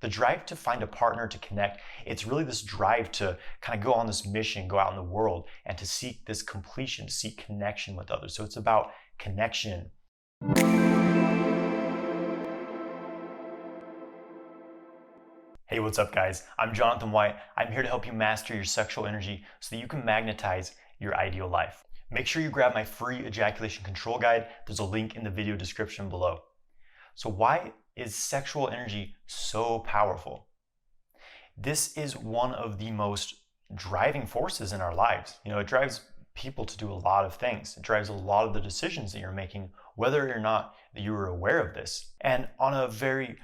The drive to find a partner to connect, it's really this drive to kind of go on this mission, go out in the world, and to seek this completion, to seek connection with others. So it's about connection. Hey, what's up guys? I'm Jonathan White. I'm here to help you master your sexual energy so that you can magnetize your ideal life. Make sure you grab my free ejaculation control guide. There's a link in the video description below. So why is sexual energy so powerful? This is one of the most driving forces in our lives. It drives people to do a lot of things. It drives a lot of the decisions that you're making, whether or not you are aware of this. And on a very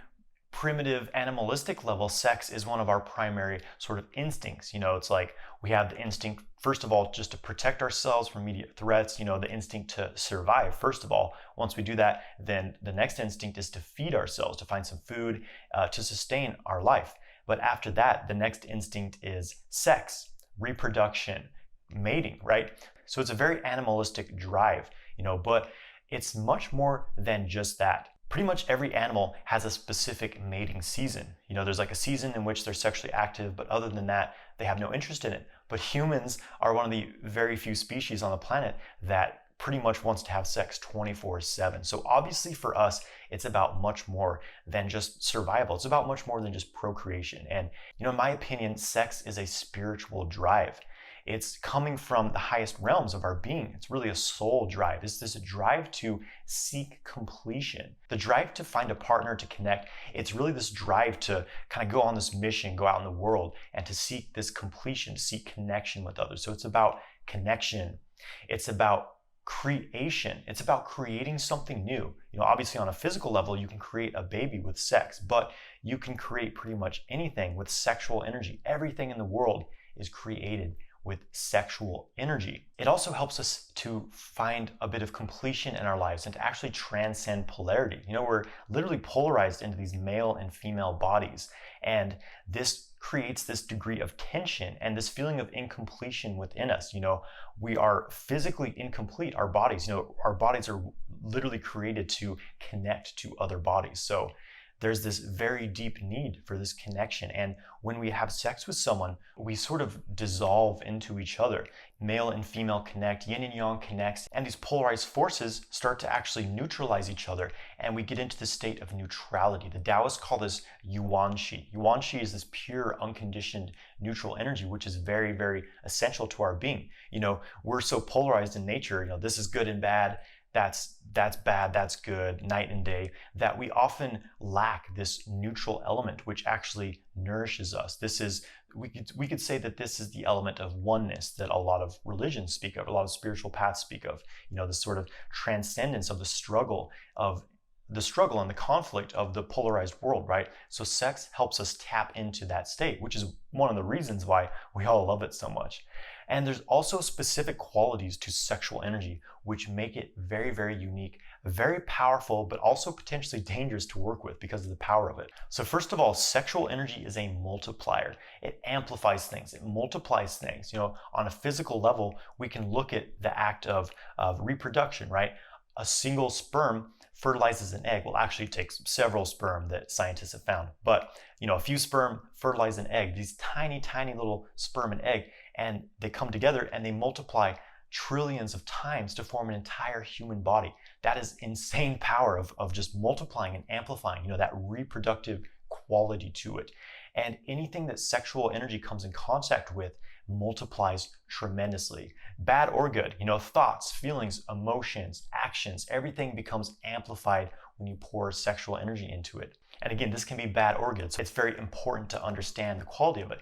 primitive animalistic level, sex is one of our primary sort of instincts. It's like we have the instinct, first of all, just to protect ourselves from immediate threats, the instinct to survive. First of all, once we do that, then the next instinct is to feed ourselves, to find some food, to sustain our life. But after that, the next instinct is sex, reproduction, mating, right? So it's a very animalistic drive, but it's much more than just that. Pretty much every animal has a specific mating season. There's like a season in which they're sexually active, but other than that, they have no interest in it. But humans are one of the very few species on the planet that pretty much wants to have sex 24/7. So obviously for us, it's about much more than just survival. It's about much more than just procreation. And in my opinion, sex is a spiritual drive. It's coming from the highest realms of our being. It's really a soul drive. It's this drive to seek completion. The drive to find a partner to connect. It's really this drive to kind of go on this mission, go out in the world, and to seek this completion, to seek connection with others. So it's about connection. It's about creation. It's about creating something new. Obviously on a physical level, you can create a baby with sex, but you can create pretty much anything with sexual energy. Everything in the world is created with sexual energy. It also helps us to find a bit of completion in our lives and to actually transcend polarity. We're literally polarized into these male and female bodies, and this creates this degree of tension and this feeling of incompletion within us. We are physically incomplete. Our bodies are literally created to connect to other bodies. So there's this very deep need for this connection. And when we have sex with someone, we sort of dissolve into each other. Male and female connect, yin and yang connects, and these polarized forces start to actually neutralize each other. And we get into the state of neutrality. The Taoists call this yuan qi. Yuan qi is this pure, unconditioned, neutral energy, which is very, very essential to our being. We're so polarized in nature, this is good and bad. That's bad, that's good, night and day, that we often lack this neutral element, which actually nourishes us. We could say that this is the element of oneness that a lot of religions speak of, a lot of spiritual paths speak of, this sort of transcendence of the struggle and the conflict of the polarized world, right? So sex helps us tap into that state, which is one of the reasons why we all love it so much. And there's also specific qualities to sexual energy which make it very, very unique, very powerful, but also potentially dangerous to work with because of the power of it. So first of all, sexual energy is a multiplier. It amplifies things, it multiplies things. On a physical level, we can look at the act of reproduction, right? A single sperm fertilizes an egg. Well, actually it takes several sperm that scientists have found, but a few sperm fertilize an egg, these tiny, tiny little sperm and egg, and they come together and they multiply trillions of times to form an entire human body. That is insane power of just multiplying and amplifying, that reproductive quality to it. And anything that sexual energy comes in contact with multiplies tremendously, bad or good. Thoughts, feelings, emotions, actions, everything becomes amplified when you pour sexual energy into it. And again, this can be bad or good. So it's very important to understand the quality of it.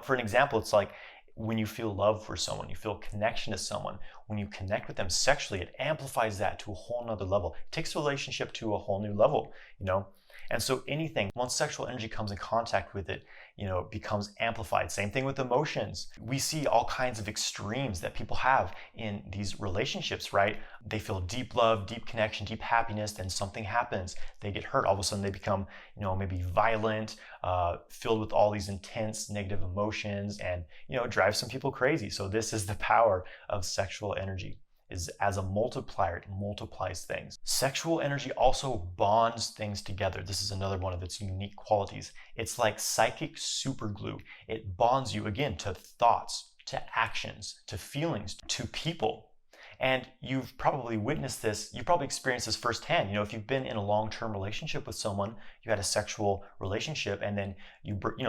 For an example, it's like when you feel love for someone, you feel connection to someone, when you connect with them sexually, it amplifies that to a whole nother level. It takes the relationship to a whole new level, And so anything, once sexual energy comes in contact with it, becomes amplified. Same thing with emotions. We see all kinds of extremes that people have in these relationships, right? They feel deep love, deep connection, deep happiness, then something happens. They get hurt. All of a sudden they become, maybe violent, filled with all these intense negative emotions, and, drive some people crazy. So this is the power of sexual energy. is as a multiplier, it multiplies things. Sexual energy also bonds things together. This is another one of its unique qualities. It's like psychic superglue. It bonds you, again, to thoughts, to actions, to feelings, to people. And you've probably witnessed this, you've probably experienced this firsthand. You know, if you've been in a long-term relationship with someone, you had a sexual relationship, and then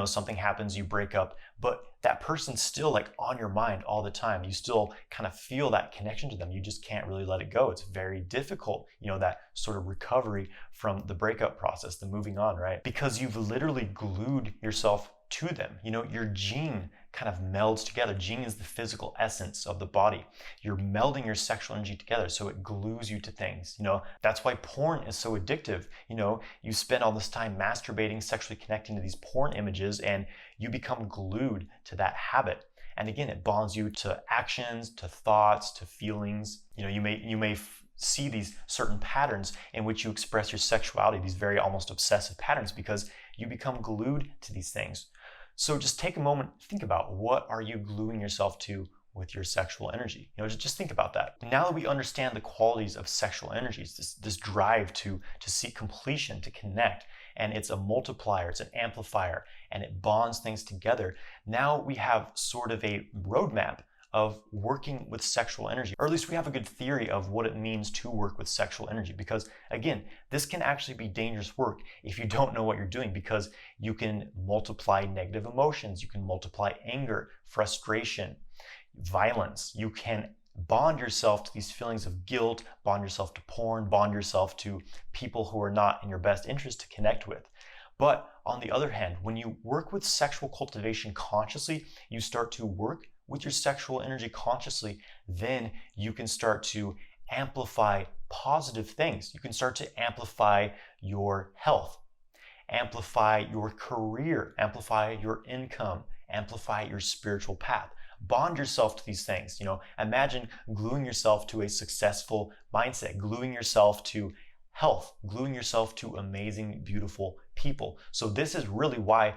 something happens, you break up, but that person's still like on your mind all the time. You still kind of feel that connection to them. You just can't really let it go. It's very difficult, that sort of recovery from the breakup process, the moving on, right? Because you've literally glued yourself to them. Your Jing kind of melds together. Jing is the physical essence of the body. You're melding your sexual energy together, so it glues you to things. That's why porn is so addictive. You spend all this time masturbating, sexually connecting to these porn images, and you become glued to that habit. And again, it bonds you to actions, to thoughts, to feelings. You may see these certain patterns in which you express your sexuality, these very almost obsessive patterns, because you become glued to these things. So just take a moment, think about, what are you gluing yourself to with your sexual energy? Just think about that. Now that we understand the qualities of sexual energies, this drive to seek completion, to connect, and it's a multiplier, it's an amplifier, and it bonds things together. Now we have sort of a roadmap of working with sexual energy, or at least we have a good theory of what it means to work with sexual energy. Because again, this can actually be dangerous work if you don't know what you're doing, because you can multiply negative emotions, you can multiply anger, frustration, violence. You can bond yourself to these feelings of guilt, bond yourself to porn, bond yourself to people who are not in your best interest to connect with. But on the other hand, when you work with sexual cultivation consciously, you start to work with your sexual energy consciously, then you can start to amplify positive things. You can start to amplify your health, amplify your career, amplify your income, amplify your spiritual path. Bond yourself to these things. Imagine gluing yourself to a successful mindset, gluing yourself to health, gluing yourself to amazing, beautiful people. So this is really why,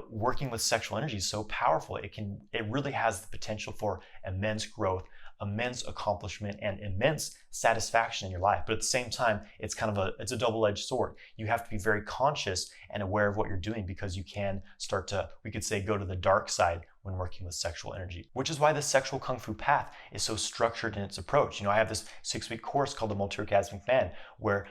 working with sexual energy is so powerful. It really has the potential for immense growth, immense accomplishment, and immense satisfaction in your life. But at the same time, it's a double-edged sword. You have to be very conscious and aware of what you're doing, because you can start to, we could say, go to the dark side when working with sexual energy, which is why the sexual kung fu path is so structured in its approach. I have this 6-week course called the Multi-Orgasmic Man, where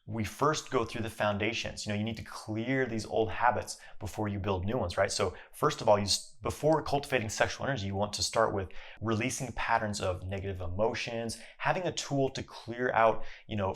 we first go through the foundations. You need to clear these old habits before you build new ones, right? So first of all, before cultivating sexual energy, you want to start with releasing patterns of negative emotions, having a tool to clear out,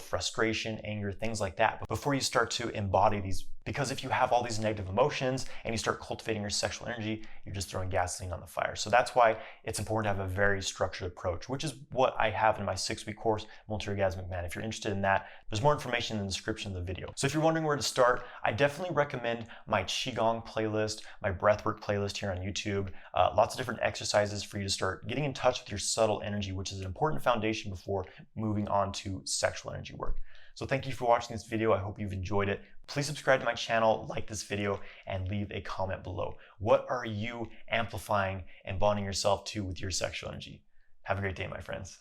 frustration, anger, things like that, before you start to embody these. Because if you have all these negative emotions and you start cultivating your sexual energy, you're just throwing gasoline on the fire. So that's why it's important to have a very structured approach, which is what I have in my 6-week course, Multi-Orgasmic Man. If you're interested in that, there's more information in the description of the video. So if you're wondering where to start, I definitely recommend my Qigong playlist, my breathwork playlist here on YouTube. Lots of different exercises for you to start getting in touch with your subtle energy, which is an important foundation before moving on to sexual energy work. So thank you for watching this video. I hope you've enjoyed it. Please subscribe to my channel, like this video, and leave a comment below. What are you amplifying and bonding yourself to with your sexual energy? Have a great day, my friends.